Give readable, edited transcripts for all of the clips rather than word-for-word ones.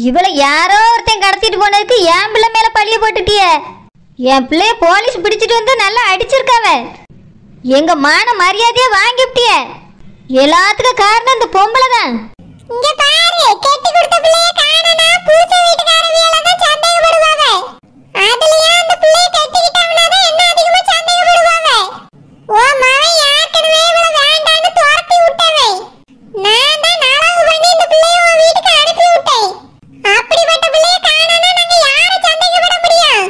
இவளை யாரோ ஒருத்தன் கடத்திட்டு போனதுக்கு என் பிள்ளை மேல பழிய போட்டுட்டிய. என் பிள்ளைய போலீஸ் பிடிச்சிட்டு வந்து நல்லா அடிச்சிருக்காவ. எங்க மான மரியாதையை வாங்கிவிட்டிய. எல்லாத்துக்கும் காரணம் இந்த பொம்பளை தான். இங்க பாரு, கெட்டி கொடுத்த பிள்ளைய காணனா புருஷ வீட்டுக்காரவியல தான் சந்தேகப்படுவாங்க. அதுலயே அந்த பிள்ளைய கெட்டிக்கிட்டவனா தான் என்ன அதிகமா சந்தேகப்படுவாங்க. ஓ மவன் யாக்கனவே இவள வேண்டான்னு துரத்தி விட்டவன். நான் தான் நலவு பண்ணி இந்த பிள்ளைய உன் வீட்டுக்கு அனுப்பி விட்டேன். அப்படிப்பட்ட பிள்ளைய காணனா நாங்க யார சந்தேகப்பட முடியும்?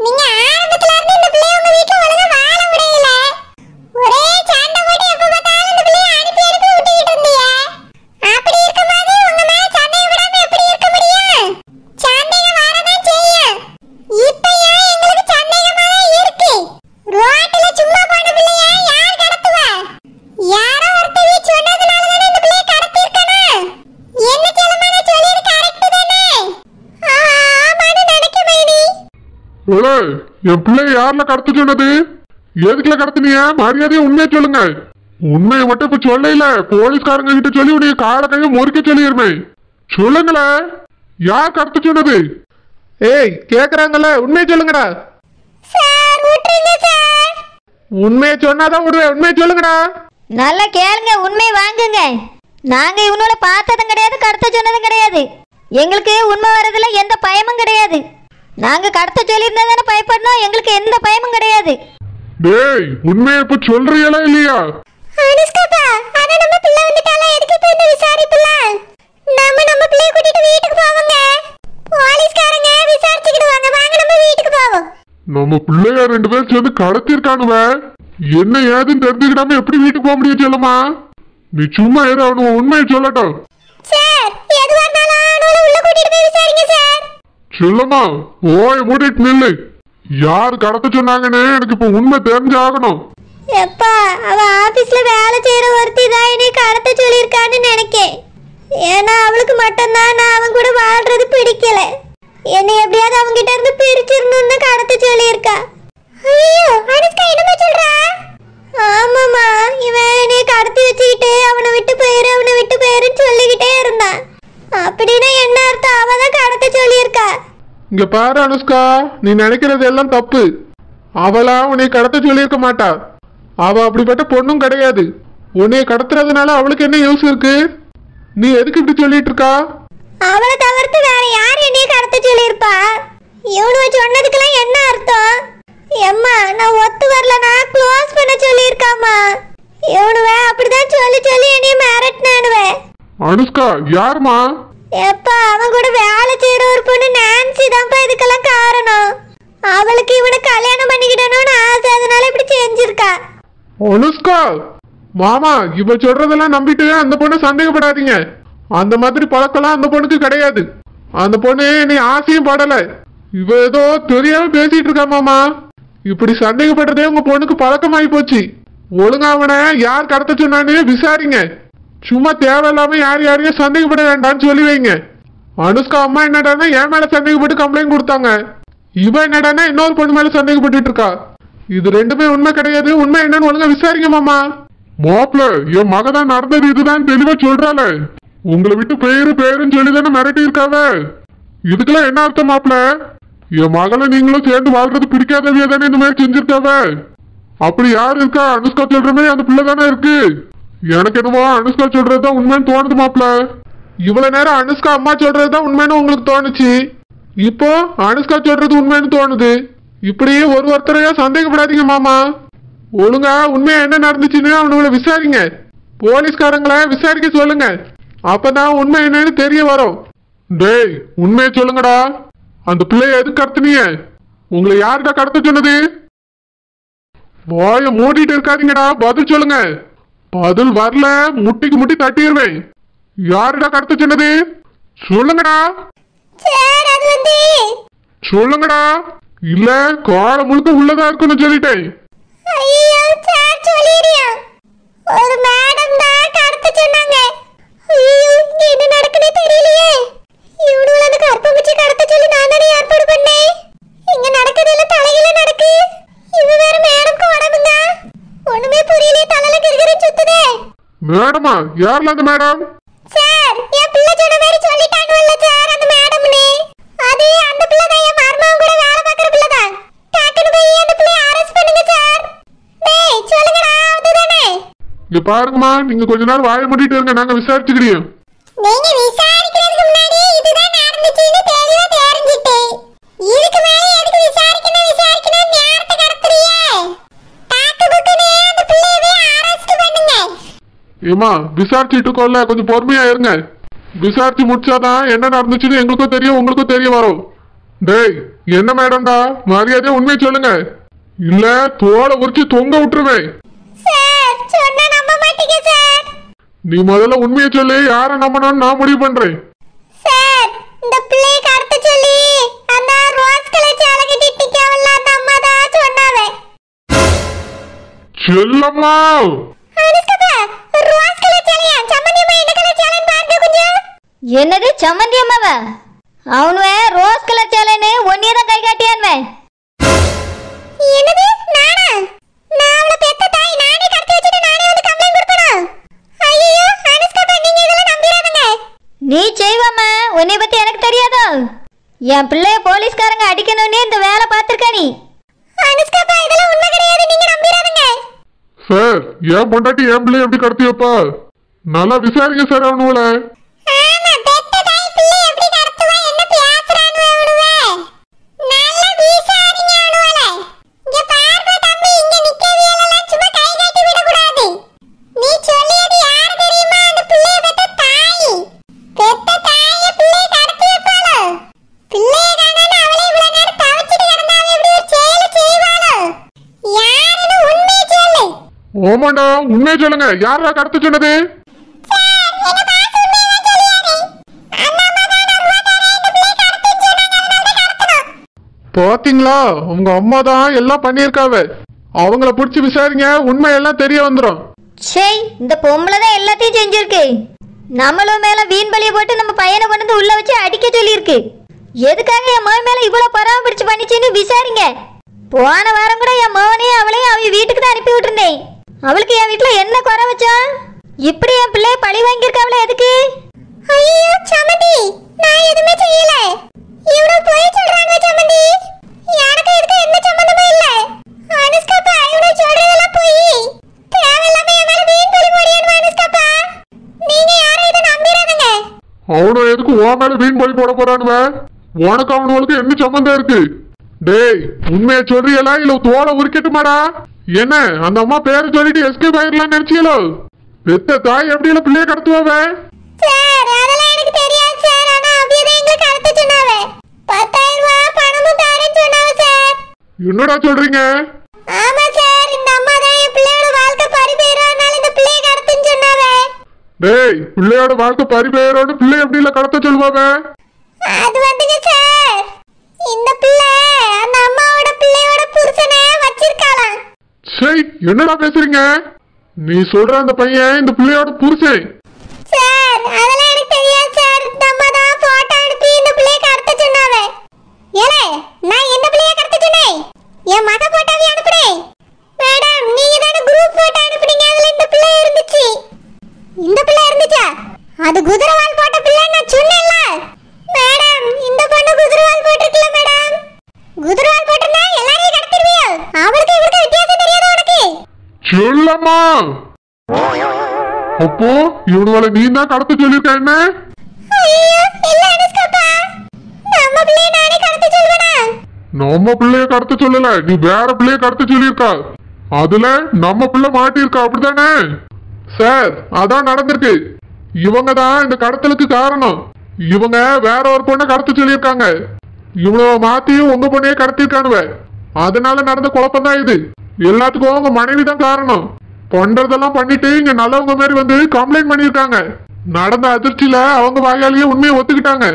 நீங்க ஆரம்பத்துல இருந்து இந்த பிள்ளைய உங்க வீட்டுல ஒழுங்கா வாழ விடல. ஒரே சண்டை போட்டு எப்ப பார்த்தாலும் இந்த பிள்ளைய அனுப்பி விட்டுக்கிட்டு இருந்தீங்க. அப்படி இருக்கும்போது உங்க மேல சந்தேகப்படாம எப்படி இருக்க முடியும்? சந்தேகம் வரதான் செய்யும். இப்ப ஏன் எங்களுக்கு சந்தேகமா இருக்கு? ரோட்ல சும்மா போன பிள்ளைய யார் கடத்துவா? யாரோ ஒருத்தவி சொன்னதுனால தானே இந்த பிள்ளைய கடத்தி இருக்கணும். என்ன செல்லமான சொல்லியது கரெக்ட் தானே? ஆமான்னு நினைக்கிறேன் நீ. ஓலே, என் பிள்ளைய யாருல கடத்த சொன்னது? எதுக்குல கடத்தினியா? மரியாதையை உண்மையை சொல்லுங்க. உண்மையை மட்டும் இப்ப சொல்லல, போலீஸ்காரங்க கிட்ட சொல்லி உடைய கால கையை முறிக்க சொல்லிடுமே. சொல்லுங்களே, யார் கடத்த சொன்னது? ஏய், கேக்குறாங்கல்ல, உண்மையை சொல்லுங்கடா. சார் விட்டுருங்க சார். உண்மையை சொன்னாதான் விடுவேன். உண்மையை சொல்லுங்கடா. நல்லா கேளுங்க, உண்மையை வாங்குங்க. நாங்க இவனோட பார்த்ததும் கிடையாது, கடத்த சொன்னதும் கிடையாது. எங்களுக்கு உண்மை வரதுல எந்த பயமும் கிடையாது. நாங்க கடத்த சொல்லியிருந்தா தானே பயப்படணும். எங்களுக்கு எந்த பயமும் கிடையாது. டேய், உண்மையை இப்ப சொல்றீங்களா இல்லையா? அனுஷ்காப்பா, அத நம்ம பிள்ளை வந்துட்டால, எதுக்கு இப்ப இந்த விசாரிப்புல? நம்ம பிள்ளைய கூட்டிட்டு வீட்டுக்கு போவோங்க. போலீஸ்காரங்க விசாரிச்சுக்கிடுவாங்க. வாங்க நம்ம வீட்டுக்கு போவோம். நம்ம பிள்ளைய 2 பேரும் சேர்ந்து கடத்திருக்கானுவ. என்ன ஏதுன்னு தெரிஞ்சுக்கிடாம எப்படி வீட்டுக்கு போக முடியும்? சொல்லுமா, நீ சும்மா ஏதோ அவனு உண்மையை சொல்லட்டும். சார், எதுவா இருந்தாலும் அவனை உள்ள கூட்டிட்டு போய் விசாரிங்க சார். சொல்லுமா, ஓய் மூடிட்டு நில்லு. யாரு கடத்த சொன்னாங்கன்னு எனக்கு இப்ப உண்மை தெரிஞ்சாகணும். எப்பா, அவ ஆபீஸ்ல வேலை செய்யற ஒருத்தி தான் என்னை கடத்த சொல்லியிருக்கான்னு நினைக்கேன். ஏன்னா அவளுக்கு மட்டும்தான் நான் அவன் கூட வாழ்றது பிடிக்கல. என்னை எப்படியாவது அவங்க கிட்ட இருந்து பிரிச்சிடணும்னு கடத்த சொல்லியிருக்கா. ஐயோ, அனுஷ்கா என்னமா சொல்றா? ஆமாமா, இவன் என்னை கடத்தி வச்சுக்கிட்டு அவனை விட்டு போயிருன்னு சொல்லிக்கிட்டே இருந்தான். அப்படின்னா என்ன அர்த்தம்? அவதான் கடத்த சொல்லியிருக்கா. இங்க பாரு அனுஷ்கா, நீ நினைக்கிறது எல்லாம் தப்பு. அவளா உன்னை கடத்த சொல்லியிருக்க மாட்டா. அவ அப்படிப்பட்ட பொண்ணும் கிடையாது. உன்னை கடத்துறதுனால அவளுக்கு என்ன யூஸ் இருக்கு? நீ எதுக்கு இப்படி சொல்லிட்டு இருக்கா? அவளை தவிர்த்து வேற யார் என்னைய கடத்த சொல்லியிருப்பா? இவனுவ சொன்னதுக்கெல்லாம் என்ன அர்த்தம்? எம்மா, நான் ஒத்து வரலனா க்ளோஸ் பண்ண சொல்லியிருக்காமா. இவனுவ அப்படிதான் சொல்லி என்னைய மிரட்டினானுவே. அனுஷ்கா யாருமா? எப்பா, அவன் கூட வேலை செய்யற ஒரு பொண்ணு நான்சி தான்ப்பா இதுக்கெல்லாம் காரணம். அவளுக்கு இவனை கல்யாணம் பண்ணிக்கிடணும்னு ஆசை, அதனால இப்படி செஞ்சிருக்கா. அனுஷ்கா மாமா, இவ சொல்றதெல்லாம் நம்பிட்டு அந்த பொண்ணை சந்தேகப்படாதீங்க. அந்த மாதிரி பழக்கலாம் அந்த பொண்ணுக்கு கிடையாது. அந்த பொண்ணு நீ ஆசையும் படல. இவ ஏதோ தெரியாம பேசிட்டு இருக்கா மாமா. இப்படி சந்தேகப்படுறதே உங்க பொண்ணுக்கு பழக்கமாயி போச்சு. ஒழுங்கா அவனை யார் கடத்த சொன்னான்னு விசாரிங்க. சும்மா தேவையில்லாம யாரையும் சந்தேகப்பட வேண்டாம்னு சொல்லி வைங்க. அனுஷ்கா அம்மா என்னடானா என் மேல சந்தேகப்பட்டு கம்ப்ளைண்ட் கொடுத்தாங்க. இவ என்னடானா இன்னொரு பொண்ணு மேல சந்தேகப்பட்டு இருக்கா. இது ரெண்டுமே உண்மை கிடையாது. உண்மை என்னன்னு ஒழுங்கா விசாரிங்க மாமா. மாப்பிள்ள, என் மகதான் நடந்தது இதுதான் தெளிவா சொல்றாள. உங்களை விட்டு பேருன்னு சொல்லி தானே மிரட்டி இருக்காவ. இதுக்கெல்லாம் என்ன அர்த்தம் மாப்பிள்ள? என் மகளை நீங்களும் சேர்ந்து வாழ்றது பிடிக்காதவியா தானே இந்த மாதிரி செஞ்சிருக்காவ. அப்படி யாரு இருக்கா? அனுஷ்கா சொல்ற மாதிரி அந்த பிள்ளை தானே இருக்கு. எனக்கு என்னமோ அனுஷ்கா சொல்றதுதான் உண்மைன்னு தோணுது மாப்பிள்ள. இவ்வளவு நேரம் அனுஷ்கா அம்மா சொல்றதுதான் உண்மைன்னு உங்களுக்கு தோணுச்சு. இப்போ அனுஷ்கா சொல்றது உண்மைன்னு தோணுது. இப்படியே ஒருத்தரையா சந்தேகப்படாதீங்க மாமா. ஒழுங்கா உண்மையா என்ன நடந்துச்சுன்னு அவனுங்களை விசாரிங்க. போலீஸ்காரங்களை விசாரிக்க சொல்லுங்க. அப்பதான் உண்மை என்னன்னு தெரிய வரும். டேய், உண்மையை சொல்லுங்கடா. அந்த பிள்ளைய எதுக்கு கடத்துனீங்க? உங்களை யாருடா கடத்த சொன்னது? வாய மூடிட்டு இருக்காதீங்கடா, பதில் சொல்லுங்க. பதில் வரல முட்டிக்கு முட்டி தட்டிடுவேன். யாருடா கடத்த சொன்னது? சொல்லுங்கடா. சொல்லுங்கடா. இல்ல காலம் முழுக்க உள்ளதா இருக்குன்னு சொல்லிட்டேன். ஒரு மேடம் தான் கடத்த சொன்னாங்க. ஐயோ, என்ன நடக்குனே தெரியலையே. இவனுல அந்த கற்பம்பிச்சு கடத்த சொல்லி நான் தானே ஏற்பாடு பண்ணேன். இங்க நடக்குதெல்லாம் தலையில நடக்கு. இவ வேற மேடம்க்கு உடம்புங்க. ஒண்ணுமே புரியலையே, தலையில கிறுகிறு சுத்துதே. மேடமா? யார்ல அந்த மேடம்? சார், என் பிள்ளை சொன்ன மாதிரி சொல்லிட்டாங்கல்ல சார், அந்த மேடம் இங்க பாருங்கம்மா, நீங்க கொஞ்ச நேரம் வாயை மூடிட்டு இருங்க, நாங்க விசாரிச்சுக்கிறோம். நீங்க விசாரிக்கிறதுக்கு முன்னாடி இதுதான் நடந்துச்சுன்னு தெளிவா தெரிஞ்சிட்டு இதுக்கு மேல எதுக்கு விசாரிக்கணும் நேரத்தை கடத்துறியே? டாக்கு புக்குனே அந்த பிள்ளையவே அரெஸ்ட் பண்ணுங்க. ஏமா விசாரிச்சுட்டு இருக்கோம்ல, கொஞ்சம் பொறுமையா இருங்க. விசாரிச்சு முடிச்சாதான் என்ன நடந்துச்சுன்னு எங்களுக்கும் தெரியும், உங்களுக்கும் தெரிய வரும். டேய் என்ன மேடம்டா, மரியாதையா உண்மையை சொல்லுங்க, இல்ல தோலை உரிச்சு தொங்க விட்டுருவேன். சார் சொன்னா நம்ப மாட்டீங்க சார். நீ முதல்ல உண்மையை சொல்லி யாரை நம்பணும்னு நான் முடிவு பண்றேன். சார் இந்த பிள்ளையை கடத்த சொல்லி அந்த ரோஸ் கலர் சேலை கட்டிட்டு நிக்கவல்ல அந்த அம்மா தான் சொன்னாவே. செல்லம்மா அனுஷ்கா, ரோஸ் கலர் சேலையா? சம்மந்தியம்மா என்ன கலர் சேலைன்னு பாருங்க கொஞ்சம். என்னது சம்மந்தி அம்மாவா? அவனுவே ரோஸ் கலர் சேலைன்னு ஒன்னே தான் கை காட்டியான்வேன். என்னது நானா? நான் அவளை பெத்த தாய், நானே கடத்தி வச்சிட்டு நானே வந்து கம்ப்ளைண்ட் கொடுக்கணும்? ஐயோ அனுஷ்கா, நீங்க இதெல்லாம் நம்பிராதீங்க. நீ செய்வாமா, உன்னை பத்தி எனக்கு தெரியாதோ? என் பிள்ளைய போலீஸ்காரங்க அடிக்கணும்னு இந்த வேலை பார்த்திருக்க நீ. அனுஷ்கா, இதெல்லாம் உண்மை கிடையாது, நீங்க நம்பிராதீங்க. சார், என் பொண்டாட்டி என் பிள்ளை எப்படி கடத்தி வைப்பா? நல்லா விசாரிங்க சார் அவனுல. ஆமா, பெத்த தாய் பிள்ளை எப்படி கடத்துவா, என்ன பேசுறான்னு அவளுவே. நல்லா விசாரிங்க அவளுவல. இங்க பாருங்க தம்பி, இங்க நிக்கவியெல்லாம் சும்மா கை காட்டி விட கூடாது. நீ சொல்லியது யாரு தெரியுமா? அந்த பிள்ளைய பெத்த தாய். பெத்த தாயை பிள்ளைய கடத்தி வைப்பாளோ? பிள்ளைய காணாம அவளே இவ்வளவு நேரம் தவிச்சிட்டு கிடந்தாவே இப்படி ஒரு செயலை செய்வாளோ? யாருன்னு உண்மையை சொல்லு. ஓமாண்டா, உண்மையை சொல்லுங்க, யாரா கடத்த சொன்னது? பாத்தீங்களா, உங்க அம்மா தான் எல்லாம் பண்ணியிருக்காவ. அவங்கள பிடிச்சி விசாரிங்க, உண்மை எல்லாம் தெரிய வந்துடும். சரி, இந்த பொம்பளை தான் எல்லாத்தையும் செஞ்சிருக்கு. நம்மளும் மேல வீண் பலியை போட்டு நம்ம பையனை கொண்டு வந்து உள்ள வச்சு அடிக்க சொல்லியிருக்கு. எதுக்காக என் மகன் மேல இவ்வளவு பராம பிடிச்சு பண்ணிச்சுன்னு விசாரிங்க. போன வாரம் கூட என் மகனையும் அவளையும் அவ வீட்டுக்கு தான் அனுப்பி விட்டுருந்தேன். அவளுக்கு என் வீட்டுல என்ன குறை வச்சான்? இப்படி என் பிள்ளைய பழி வாங்கியிருக்காவள எதுக்கு? ஐயோ சமந்தி, நான் எதுவுமே செய்யல. இவனும் போய் சொல்றாங்க சமந்தி. எனக்கு இதுக்கு எந்த சம்பந்தமும் இல்ல. அனுஷ்காப்பா, இவனும் சொல்றதெல்லாம் போய் தேவையில்லாம என் மேல வீண் பழி போடியான் அனுஷ்காப்பா. நீங்க யாரும் இதை நம்பிடாதீங்க. அவனும் எதுக்கு உன் மேல வீண் பழி போட போறானுவ? உனக்கு அவனுக்கு என்ன சம்பந்தம் இருக்கு? டேய் உண்மையை சொல்றியலா இல்ல தோலை உரிக்கட்டுமாடா? என்ன அந்த அம்மா பேரை சொல்லிட்டு எஸ்கேப் ஆயிரலாம் நினைச்சீங்களோ? பெத்த தாய் எப்படி இல்ல பிள்ளைய கடத்துவாவ? சார் அதெல்லாம் எனக்கு தெரியாது சார். ஆனா அப்படியே எங்களுக்கு கடத்த சொன்னாவே. 10,000 ரூபாய் பணமும் தரேன்னு சொன்னாவே சார். என்னடா சொல்றீங்க? ஆமா சார், இந்த அம்மா தான் என் பிள்ளையோட வாழ்க்கை பறி போயிடுறதுனால இந்த பிள்ளையை கடத்துன்னு சொன்னாவே. டேய் பிள்ளையோட வாழ்க்கை பறிபெயரோடு பிள்ளை எப்படி இல்ல கடத்த சொல்லுவாங்க? அது வந்துங்க சார், இந்த பிள்ளை அந்த அம்மாவோட பிள்ளையோட புருஷனை வச்சிருக்காளாம். சரி என்னடா பேசுறீங்க? நீ சொல்ற அந்த பையன் இந்த பிள்ளையோட புருஷன்? சார் அதெல்லாம் எனக்கு தெரியாது சார். இந்த அம்மா தான் போட்டோ அனுப்பி இந்த பிள்ளையை கடத்த சொன்னாவே. ஏலே, நான் என்ன பிள்ளையை கடத்த சொன்னேன்? என் மக போட்டோவை அனுப்புனேன். மேடம் நீங்க தான குரூப் போட்டோ அனுப்புனீங்க, அதுல இந்த பிள்ளை இருந்துச்சு. இந்த பிள்ளை இருந்துச்சா? அது குதிரவால் போட்ட பிள்ளை நான் சொன்னேன்ல. மேடம் இந்த பொண்ணு குதிரவால் போட்டிருக்கல மேடம். குதிரவால் போட்டிருந்தா எல்லாரையும் கடத்திடுவியோ? அவளுக்கு இவளுக்கு வித்தியாசம் தெரியாது உனக்கு? சொல்லம்மா. அப்போ இவனுவளை நீ தான் கடத்த சொல்லிருக்க என்ன? ஐயோ இல்ல அனுஷ்காப்பா, நம்ம பிள்ளையை நானே கடத்த சொல்லுவேனா? நம்ம பிள்ளைய கடத்த சொல்லல, நீ வேற பிள்ளைய கடத்த சொல்லியிருக்கா. அதுல நம்ம பிள்ளை மாட்டிருக்கா, அப்படித்தானே? சார் அதான் நடந்திருக்கு. இவங்க தான் இந்த கடத்தலுக்கு காரணம். இவங்க வேற ஒரு பொண்ணை கடத்த சொல்லியிருக்காங்க. இவ்வளவு மாத்தி உங்க பொண்ணையே கடத்திருக்கானுவ. அதனால நடந்த குழப்பம் தான் இது. எல்லாத்துக்கும் உங்க மனைவி தான் காரணம். பண்றதெல்லாம் பண்ணிட்டு இங்க நல்லவங்க மாதிரி வந்து கம்ப்ளைண்ட் பண்ணிருக்காங்க. நடந்த அதிர்ச்சியில அவங்க வாயாலேயே உண்மையை ஒத்துக்கிட்டாங்க.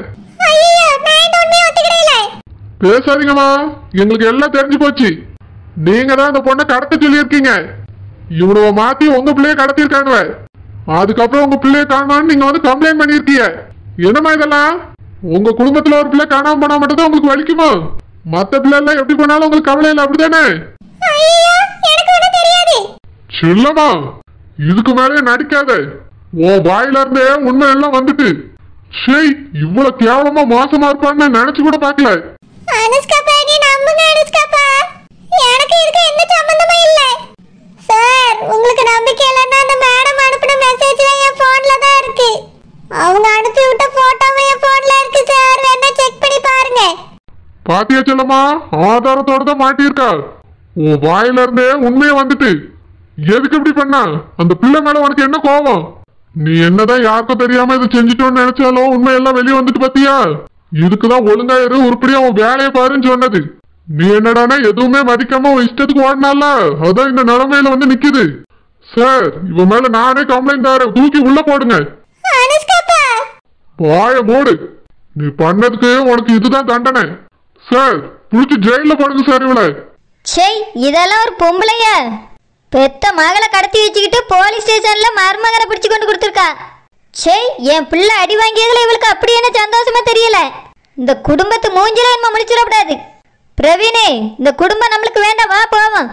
ஐயோ நான் இந்த உண்மையை ஒத்துக்கிறேன். பேசாதீங்கம்மா, எங்களுக்கு எல்லாம் தெரிஞ்சு போச்சு. நீங்க தான் இந்த பொண்ணை கடத்த சொல்லியிருக்கீங்க. இவனுவ மாத்தி உங்க பிள்ளைய கடத்திருக்கானுவ. அதுக்கப்புறம் உங்க பிள்ளைய காணோம்னு நீங்க வந்து கம்ப்ளைண்ட் பண்ணிருக்கீங்க. என்னமா இதெல்லாம்? உங்க குடும்பத்துல ஒரு பிள்ளை காணாம போனா மட்டும் தான் உங்களுக்கு வலிக்குமா? மத்த பிள்ளை எல்லாம் எப்படி பண்ணாலும் உங்களுக்கு கவலை இல்லை, அப்படித்தானே? ஐயோ எனக்கு ஒண்ணும் தெரியாது. சொல்லமா, இதுக்கு மேலே நடிக்காத. உன் வாயில இருந்தே உண்மை எல்லாம் வந்துட்டு. சரி, இவ்வளவு கேவலமா மோசமா இருப்பான்னு நினைச்சு கூட பாக்கல. அனுஷ்காப்பா நீ நம்புங்க அனுஷ்காப்பா, எனக்கு இதுக்கு எந்த சம்பந்தமும் இல்ல. சார் உங்களுக்கு நம்பிக்கை இல்லைன்னா அந்த பாத்தியா செல்லம்மா, ஆதாரத்தோட தான் மாட்டியிருக்கா. உன் வாயில இருந்தே உண்மையை வந்துட்டு எதுக்கு இப்படி பண்ணா? அந்த பிள்ளை மேல உனக்கு என்ன கோபம்? நீ என்னதான் யாருக்கும் தெரியாம இது செஞ்சுட்டோன்னு நினைச்சாலும் உண்மையெல்லாம் வெளியே வந்துட்டு பாத்தியா? இதுக்குதான் ஒழுங்கா இரு, உருப்படியா உன் வேலையை பாருன்னு சொன்னது. நீ என்னடானா எதுவுமே மதிக்காம உன் இஷ்டத்துக்கு ஓடினால அதான் இந்த நிலைமையில வந்து நிக்குது. சார், இவன் மேல நானே கம்ப்ளைண்ட் தரேன், தூக்கி உள்ள போடுங்க. வாய மூடு. நீ பண்ணதுக்கு உனக்கு இதுதான் தண்டனை. சார், புடிச்சு ஜெயில போடுங்க சார் இவளை. சே, இதெல்லாம் ஒரு பொம்பளையா? பெத்த மகளை கடத்தி வச்சுக்கிட்டு போலீஸ் ஸ்டேஷன்ல மருமகனை பிடிச்சு கொண்டு கொடுத்துருக்கா. சே, என் பிள்ளை அடி வாங்கியதுல இவளுக்கு அப்படி என்ன சந்தோஷமா தெரியல. இந்த குடும்பத்து மூஞ்சில என்ன முடிச்சிடக்கூடாது. பிரவீனே, இந்த குடும்பம் நம்மளுக்கு வேண்டாம், வா போவோம்.